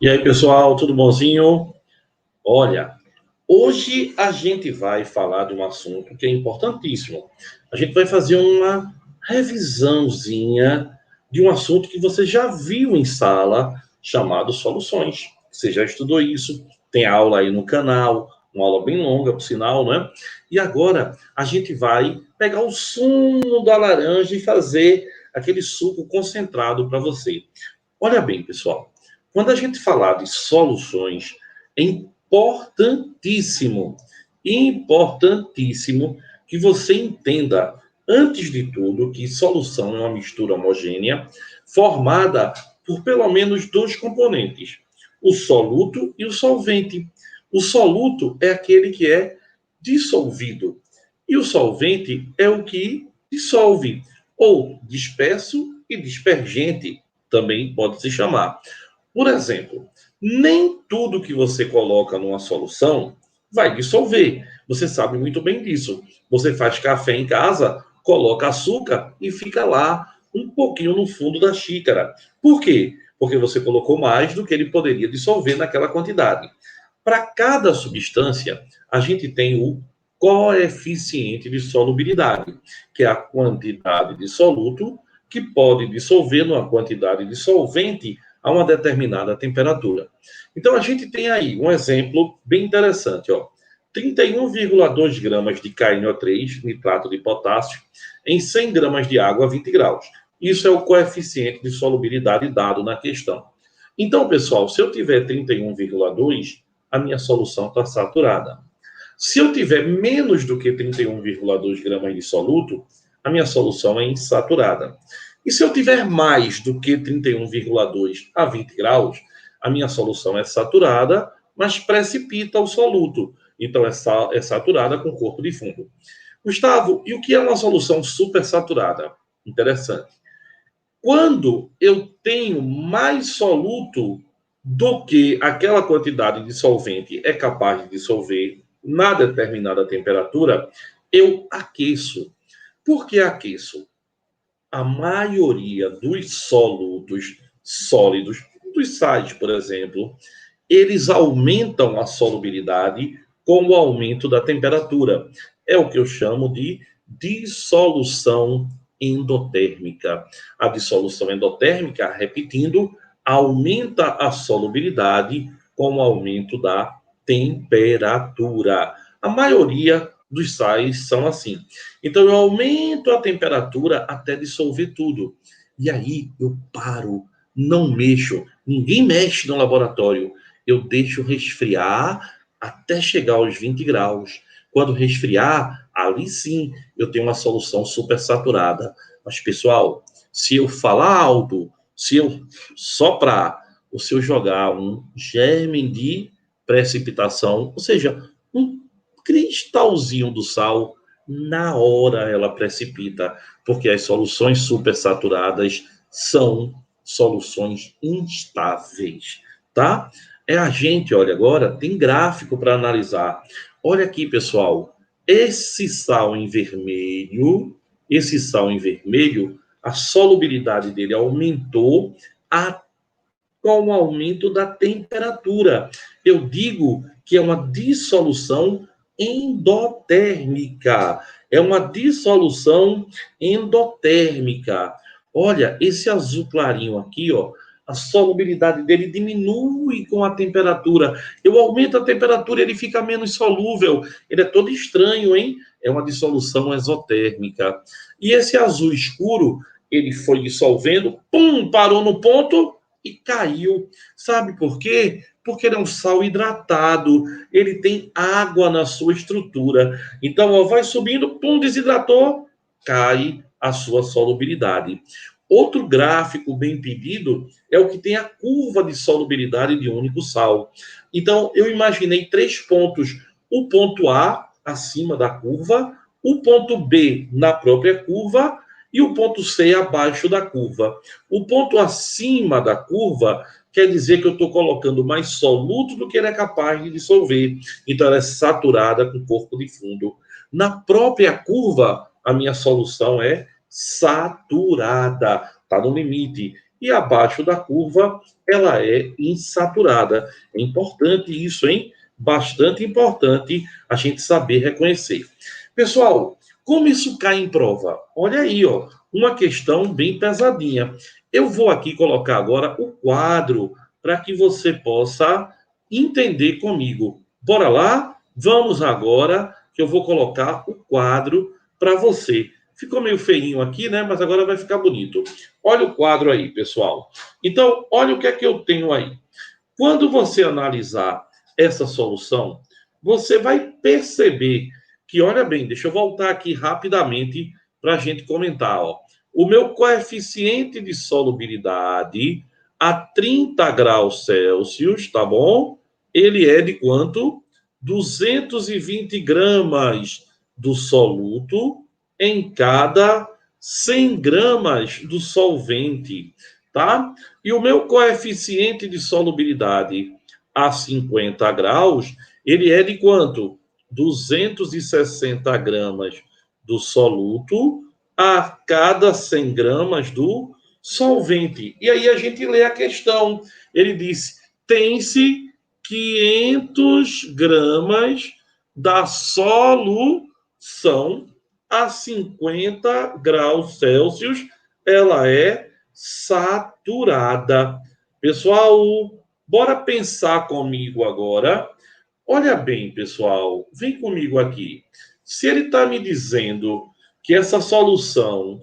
E aí, pessoal, tudo bonzinho? Olha, hoje a gente vai falar de um assunto que é importantíssimo. A gente vai fazer uma revisãozinha de um assunto que você já viu em sala, chamado soluções. Você já estudou isso, tem aula aí no canal, uma aula bem longa, por sinal, né? E agora a gente vai pegar o sumo da laranja e fazer aquele suco concentrado para você. Olha bem, pessoal, quando a gente falar de soluções, é importantíssimo que você entenda, antes de tudo, que solução é uma mistura homogênea formada por pelo menos dois componentes, o soluto e o solvente. O soluto é aquele que é dissolvido e o solvente é o que dissolve, ou disperso e dispergente também pode se chamar. Por exemplo, nem tudo que você coloca numa solução vai dissolver. Você sabe muito bem disso. Você faz café em casa, coloca açúcar e fica lá um pouquinho no fundo da xícara. Por quê? Porque você colocou mais do que ele poderia dissolver naquela quantidade. Para cada substância, a gente tem o coeficiente de solubilidade, que é a quantidade de soluto que pode dissolver numa quantidade de solvente a uma determinada temperatura. Então, a gente tem aí um exemplo bem interessante, ó. 31,2 gramas de KNO3, nitrato de potássio, em 100 gramas de água a 20 graus. Isso é o coeficiente de solubilidade dado na questão. Então, pessoal, se eu tiver 31,2, a minha solução está saturada. Se eu tiver menos do que 31,2 gramas de soluto, a minha solução é insaturada. E se eu tiver mais do que 31,2 a 20 graus, a minha solução é saturada, mas precipita o soluto. Então, é saturada com corpo de fundo. Gustavo, e o que é uma solução supersaturada? Interessante. Quando eu tenho mais soluto do que aquela quantidade de solvente é capaz de dissolver na determinada temperatura, eu aqueço. Por que aqueço? A maioria dos solutos sólidos, dos sais, por exemplo, eles aumentam a solubilidade com o aumento da temperatura. É o que eu chamo de dissolução endotérmica. A dissolução endotérmica, repetindo, aumenta a solubilidade com o aumento da temperatura. A maioria dos sais são assim. Então, eu aumento a temperatura até dissolver tudo. E aí, eu paro, não mexo. Ninguém mexe no laboratório. Eu deixo resfriar até chegar aos 20 graus. Quando resfriar, ali sim eu tenho uma solução supersaturada. Mas, pessoal, se eu falar alto, se eu soprar, ou se eu jogar um germe de precipitação, ou seja, um cristalzinho do sal, na hora ela precipita, porque as soluções supersaturadas são soluções instáveis, tá? É a gente, olha, agora tem gráfico para analisar. Olha aqui, pessoal, esse sal em vermelho, a solubilidade dele aumentou com o aumento da temperatura. Eu digo que é uma dissolução endotérmica. É uma dissolução endotérmica. Olha, esse azul clarinho aqui, ó, a solubilidade dele diminui com a temperatura. Eu aumento a temperatura, ele fica menos solúvel. Ele é todo estranho, hein? É uma dissolução exotérmica. E esse azul escuro, ele foi dissolvendo, pum, parou no ponto e caiu. Sabe por quê? Porque ele é um sal hidratado, ele tem água na sua estrutura. Então, ó, vai subindo, pum, desidratou, cai a sua solubilidade. Outro gráfico bem pedido é o que tem a curva de solubilidade de um único sal. Então, eu imaginei 3 pontos. O ponto A, acima da curva, o ponto B, na própria curva, e o ponto C, abaixo da curva. O ponto acima da curva quer dizer que eu estou colocando mais soluto do que ele é capaz de dissolver. Então, ela é saturada com corpo de fundo. Na própria curva, a minha solução é saturada. está no limite. E abaixo da curva, ela é insaturada. É importante isso, hein? Bastante importante a gente saber reconhecer. Pessoal, como isso cai em prova? Olha aí, ó, uma questão bem pesadinha. Eu vou aqui colocar agora o quadro para que você possa entender comigo. Bora lá? Vamos agora, que eu vou colocar o quadro para você. Ficou meio feinho aqui, né? Mas agora vai ficar bonito. Olha o quadro aí, pessoal. Então, olha o que é que eu tenho aí. Quando você analisar essa solução, você vai perceber que, olha bem, deixa eu voltar aqui rapidamente para a gente comentar. Ó. O meu coeficiente de solubilidade a 30 graus Celsius, tá bom? Ele é de quanto? 220 gramas do soluto em cada 100 gramas do solvente, tá? E o meu coeficiente de solubilidade a 50 graus, ele é de quanto? 260 gramas do soluto a cada 100 gramas do solvente. E aí a gente lê a questão. Ele disse, tem-se 500 gramas da solução a 50 graus Celsius, ela é saturada. Pessoal, bora pensar comigo agora. Olha bem, pessoal, vem comigo aqui. Se ele está me dizendo que essa solução,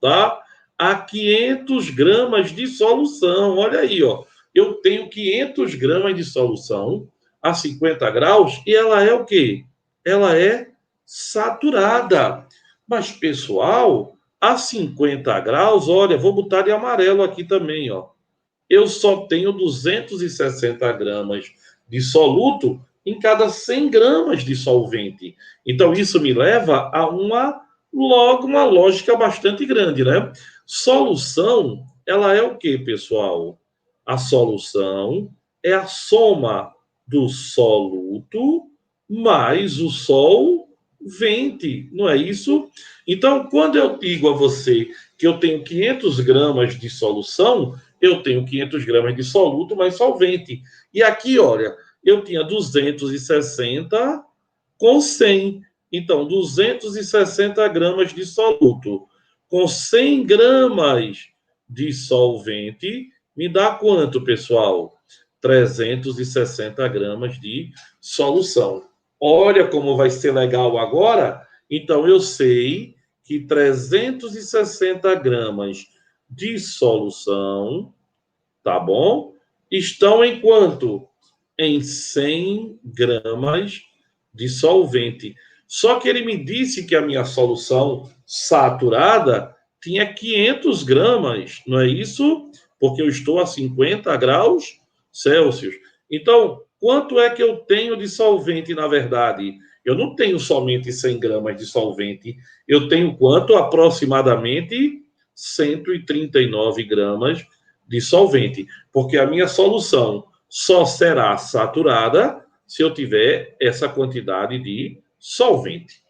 tá? A 500 gramas de solução. Olha aí, ó. Eu tenho 500 gramas de solução a 50 graus e ela é o quê? Ela é saturada. Mas, pessoal, a 50 graus, olha, vou botar de amarelo aqui também, ó. Eu só tenho 260 gramas de soluto em cada 100 gramas de solvente. Então, isso me leva a logo uma lógica bastante grande, né? Solução, ela é o quê, pessoal? A solução é a soma do soluto mais o solvente, não é isso? Então, quando eu digo a você que eu tenho 500 gramas de solução, eu tenho 500 gramas de soluto mais solvente. E aqui, olha, eu tinha 260 com 100. Então, 260 gramas de soluto com 100 gramas de solvente me dá quanto, pessoal? 360 gramas de solução. Olha como vai ser legal agora. Então, eu sei que 360 gramas de solução, tá bom? Estão em quanto? Em 100 gramas de solvente. Só que ele me disse que a minha solução saturada tinha 500 gramas, não é isso? Porque eu estou a 50 graus Celsius. Então, quanto é que eu tenho de solvente, na verdade? Eu não tenho somente 100 gramas de solvente, eu tenho quanto? Aproximadamente 139 gramas de solvente, porque a minha solução só será saturada se eu tiver essa quantidade de solvente.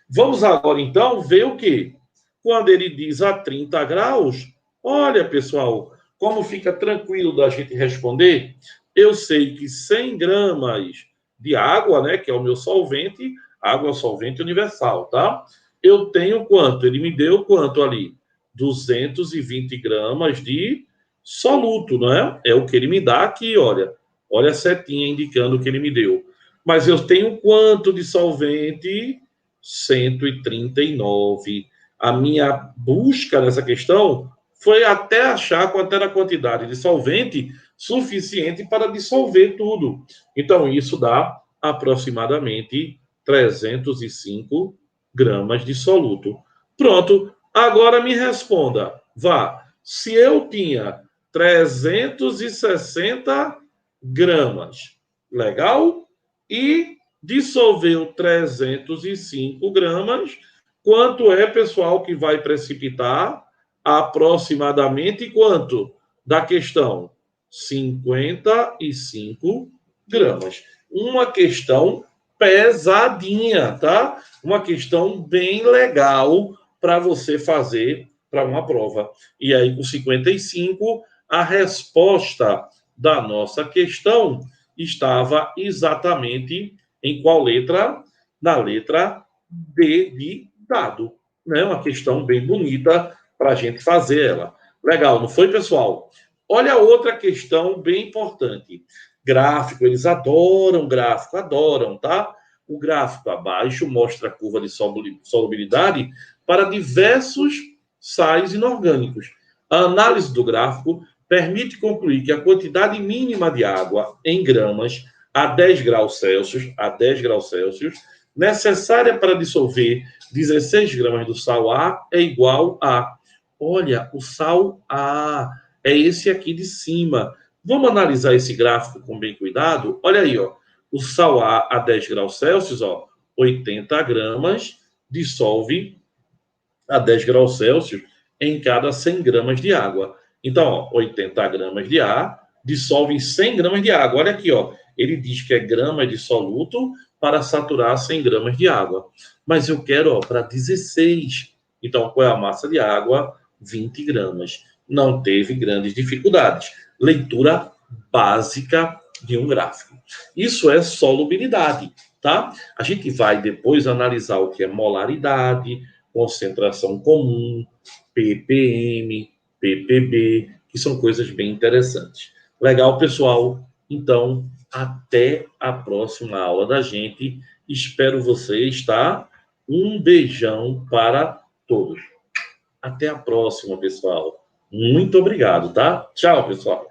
Vamos agora, então, ver o que? Quando ele diz a 30 graus, olha, pessoal, como fica tranquilo da gente responder, eu sei que 100 gramas de água, né, que é o meu solvente, água é o solvente universal, tá? Eu tenho quanto? Ele me deu quanto ali? 220 gramas de soluto, não é? É o que ele me dá aqui, olha. Olha a setinha indicando o que ele me deu. Mas eu tenho quanto de solvente? 139. A minha busca nessa questão foi até achar quanto era a quantidade de solvente suficiente para dissolver tudo. Então, isso dá aproximadamente 305 gramas de soluto. Pronto. Agora me responda. Vá. Se eu tinha 360 gramas, legal? E dissolveu 305 gramas. Quanto é, pessoal, que vai precipitar? Aproximadamente quanto da questão? 55 gramas. Uma questão pesadinha, tá? Uma questão bem legal para você fazer para uma prova. E aí, com 55, a resposta da nossa questão estava exatamente em qual letra? Na letra D de dado. Né? Uma questão bem bonita para a gente fazer ela. Legal, não foi, pessoal? Olha outra questão bem importante. Gráfico, eles adoram gráfico, adoram, tá? O gráfico abaixo mostra a curva de solubilidade para diversos sais inorgânicos. A análise do gráfico permite concluir que a quantidade mínima de água em gramas a 10 graus Celsius, necessária para dissolver 16 gramas do sal A é igual a... Olha, o sal A é esse aqui de cima. Vamos analisar esse gráfico com bem cuidado? Olha aí, ó. O sal A 10 graus Celsius, ó, 80 gramas, dissolve a 10 graus Celsius em cada 100 gramas de água. Então, ó, 80 gramas de ar dissolve em 100 gramas de água. Olha aqui, ó. Ele diz que é grama de soluto para saturar 100 gramas de água. Mas eu quero, ó, para 16. Então, qual é a massa de água? 20 gramas. Não teve grandes dificuldades. Leitura básica de um gráfico. Isso é solubilidade, tá? A gente vai depois analisar o que é molaridade, concentração comum, ppm, ppb, que são coisas bem interessantes. Legal, pessoal? Então, até a próxima aula da gente. Espero vocês, tá? Um beijão para todos. Até a próxima, pessoal. Muito obrigado, tá? Tchau, pessoal.